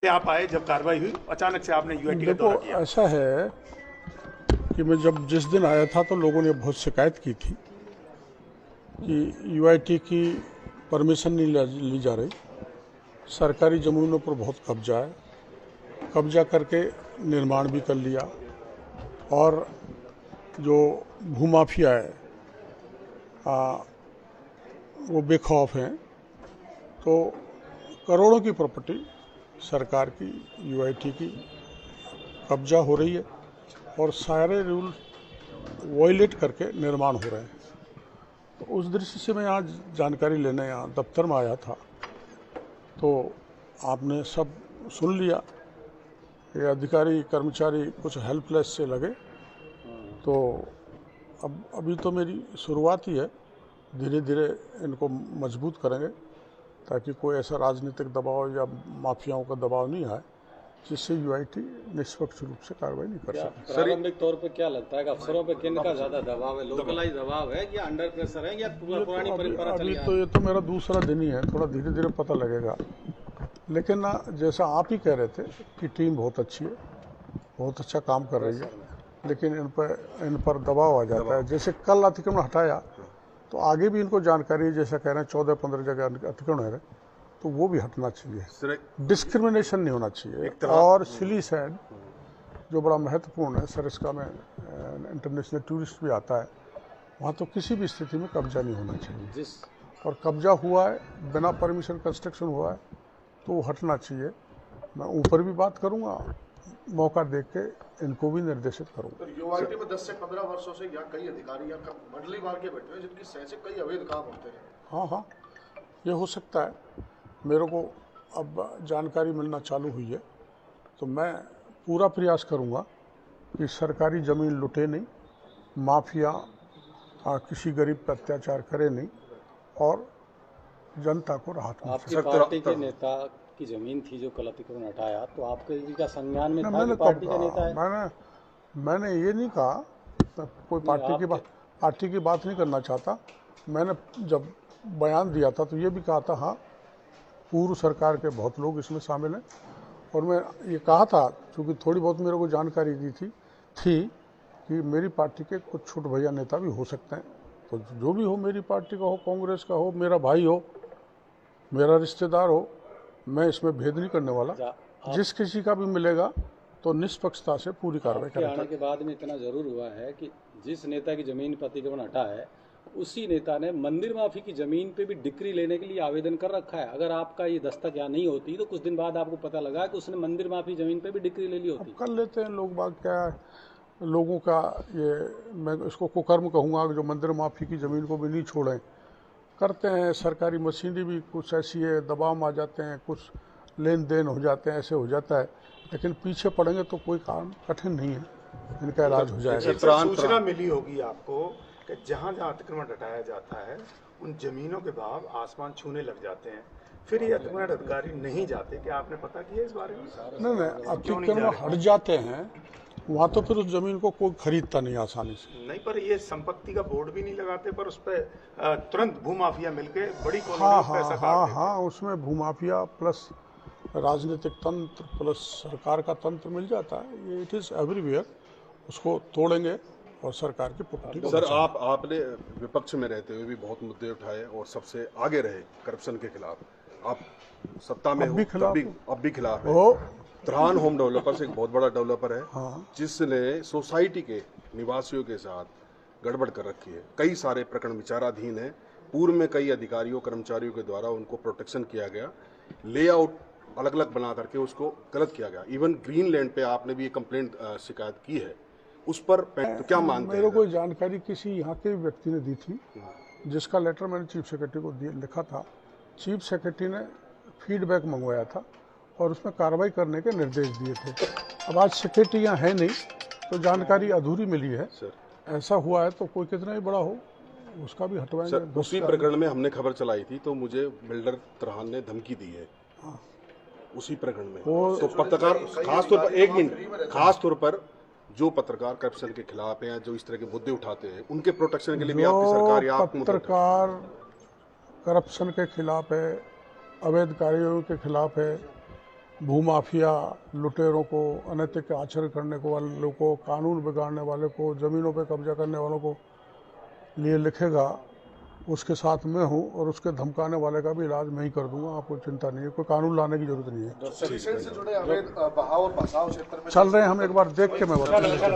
आप आए जब कार्रवाई हुई, अचानक से आपने यूआईटी का देखो दौरा किया? ऐसा है कि मैं जब जिस दिन आया था तो लोगों ने बहुत शिकायत की थी कि यूआईटी की परमिशन नहीं ली जा रही, सरकारी ज़मीनों पर बहुत कब्जा है, कब्जा करके निर्माण भी कर लिया और जो भूमाफिया है वो बेखौफ हैं। तो करोड़ों की प्रॉपर्टी सरकार की, यूआईटी की कब्जा हो रही है और सारे रूल वायलेट करके निर्माण हो रहे हैं। तो उस दृष्टि से मैं आज जानकारी लेने यहाँ दफ्तर में आया था, तो आपने सब सुन लिया। ये अधिकारी कर्मचारी कुछ हेल्पलेस से लगे, तो अब अभी तो मेरी शुरुआत ही है, धीरे धीरे इनको मजबूत करेंगे ताकि कोई ऐसा राजनीतिक दबाव या माफियाओं का दबाव नहीं आए जिससे यूआईटी निष्पक्ष रूप से कार्रवाई नहीं कर सके। प्रारंभिक तौर पे क्या लगता है कि अफसरों पे किन का ज्यादा दबाव है, लोकलाइज दबाव है या अंडर प्रेशर है या पुरानी परंपरा चली आ रही है? ये तो मेरा दूसरा दिन ही है, थोड़ा धीरे धीरे पता लगेगा। लेकिन ना, जैसा आप ही कह रहे थे कि टीम बहुत अच्छी है, बहुत अच्छा काम कर रही है, लेकिन इन पर दबाव आ जाता है। जैसे कल अतिक्रमण हटाया तो आगे भी इनको जानकारी है, जैसा कह रहे हैं 14-15 जगह अतिक्रमण है, तो वो भी हटना चाहिए। डिस्क्रिमिनेशन नहीं होना चाहिए। और सिली सैंड जो बड़ा महत्वपूर्ण है, सरिस्का में इंटरनेशनल टूरिस्ट भी आता है, वहाँ तो किसी भी स्थिति में कब्जा नहीं होना चाहिए। और कब्जा हुआ है, बिना परमिशन कंस्ट्रक्शन हुआ है, तो वो हटना चाहिए। मैं ऊपर भी बात करूँगा, मौका देख के इनको भी निर्देशित करूँगा। तो यूआईटी में 10 से 15 वर्षों से यहाँ कई अधिकारी या मंडली मार के बैठे हैं जिनकी सह से कई अवैध काम होते हैं। हाँ, ये हो सकता है। मेरे को अब जानकारी मिलना चालू हुई है, तो मैं पूरा प्रयास करूँगा कि सरकारी ज़मीन लुटे नहीं, माफिया किसी गरीब पर अत्याचार करे नहीं और जनता को राहत मिले। आपकी पार्टी के नेता की जमीन थी जो कल अतिक्रमण हटाया, तो आपके का संज्ञान में था कि पार्टी का नेता है? मैंने ये नहीं कहा, कोई पार्टी की बात नहीं करना चाहता। मैंने जब बयान दिया था तो ये भी कहा था, हाँ, पूर्व सरकार के बहुत लोग इसमें शामिल हैं। और मैं ये कहा था, क्योंकि थोड़ी बहुत मेरे को जानकारी दी थी कि मेरी पार्टी के कुछ छोटे भैया नेता भी हो सकते हैं। तो जो भी हो, मेरी पार्टी का हो, कांग्रेस का हो, मेरा भाई हो, मेरा रिश्तेदार हो, मैं इसमें भेद नहीं करने वाला। जिस किसी का भी मिलेगा तो निष्पक्षता से पूरी कार्रवाई करेंगे। आने के बाद में इतना जरूर हुआ है कि जिस नेता की जमीन पर अतिक्रमण हटा है, उसी नेता ने मंदिर माफी की जमीन पे भी डिक्री लेने के लिए आवेदन कर रखा है। अगर आपका ये दस्तक यहाँ नहीं होती तो कुछ दिन बाद आपको पता लगा कि उसने मंदिर माफी जमीन पे भी डिक्री ले ली होती। कर लेते हैं लोग बात, क्या है लोगों का ये, मैं इसको कुकर्म कहूँगा, जो मंदिर माफी की ज़मीन को भी नहीं छोड़ें। करते हैं, सरकारी मशीनरी भी कुछ ऐसी है, दबाव में आ जाते हैं, कुछ लेन देन हो जाते हैं, ऐसे हो जाता है। लेकिन पीछे पड़ेंगे तो कोई काम कठिन नहीं है, इनका इलाज हो जाएगा। सूचना मिली होगी आपको कि जहाँ जहाँ अतिक्रमण हटाया जाता है उन जमीनों के भाव आसमान छूने लग जाते हैं, फिर ये अतिक्रमण अधिकारी नहीं जाते। क्या आपने पता किया इस बारे में? नहीं, अतिक्रमण हट जाते हैं वहाँ तो फिर उस जमीन को कोई खरीदता नहीं आसानी से। नहीं, पर ये संपत्ति का बोर्ड भी नहीं लगाते, पर उस पर तुरंत भूमाफिया मिलके बड़ी हाँ, उसमें भूमाफिया प्लस राजनीतिक तंत्र प्लस सरकार का तंत्र मिल जाता है। ये इट इज़ एवरीवेयर। उसको तोड़ेंगे और सरकार की प्रॉपर्टी को। सर, आपने विपक्ष में रहते हुए भी बहुत मुद्दे उठाए और सबसे आगे रहे करप्शन के खिलाफ। आप सत्ता में अब भी खिलाफ है। त्रान होम डेवलपर्स एक बहुत बड़ा डेवलपर है, हाँ, जिसने सोसाइटी के निवासियों के साथ गड़बड़ कर रखी है। कई सारे प्रकरण विचाराधीन है। पूर्व में कई अधिकारियों कर्मचारियों के द्वारा उनको प्रोटेक्शन किया गया, लेआउट अलग अलग बना करके उसको गलत किया गया। इवन ग्रीन लैंड पे आपने भी कंप्लेंट शिकायत की है उस पर, तो क्या मानते हैं? मेरे को जानकारी किसी यहाँ के व्यक्ति ने दी थी, जिसका लेटर मैंने चीफ सेक्रेटरी को लिखा था। चीफ सेक्रेटरी ने फीडबैक मंगवाया था और उसमें कार्रवाई करने के निर्देश दिए थे। अब आज सेक्रेटरी यहाँ है नहीं, तो जानकारी अधूरी मिली है। ऐसा हुआ है तो कोई कितना ही बड़ा हो उसका भी हटवाएंगे। उसी प्रकरण में हमने खबर चलाई थी, तो मुझे बिल्डर त्रान ने धमकी दी है। हाँ, उसी प्रकरण में तो पत्रकार खासतौर पर, एक मिनट, खासतौर पर जो पत्रकार करप्शन के खिलाफ हैं, जो इस तरह के मुद्दे उठाते हैं, उनके प्रोटेक्शन के लिए भी आपकी सरकार या आप पत्रकार करप्शन के खिलाफ है, अवैध कार्यों के खिलाफ है, भूमाफिया, लुटेरों को, अनैतिक आचरण करने को वालों को, कानून बिगाड़ने वाले को, ज़मीनों पे कब्जा करने वालों को लिए लिखेगा, उसके साथ मैं हूँ और उसके धमकाने वाले का भी इलाज मैं ही कर दूंगा, आपको चिंता नहीं है, कोई कानून लाने की जरूरत नहीं है। से जुड़े अवैध बहाव और बसाव क्षेत्र में चल रहे हैं हम, एक बार देख के मैं बताऊँ।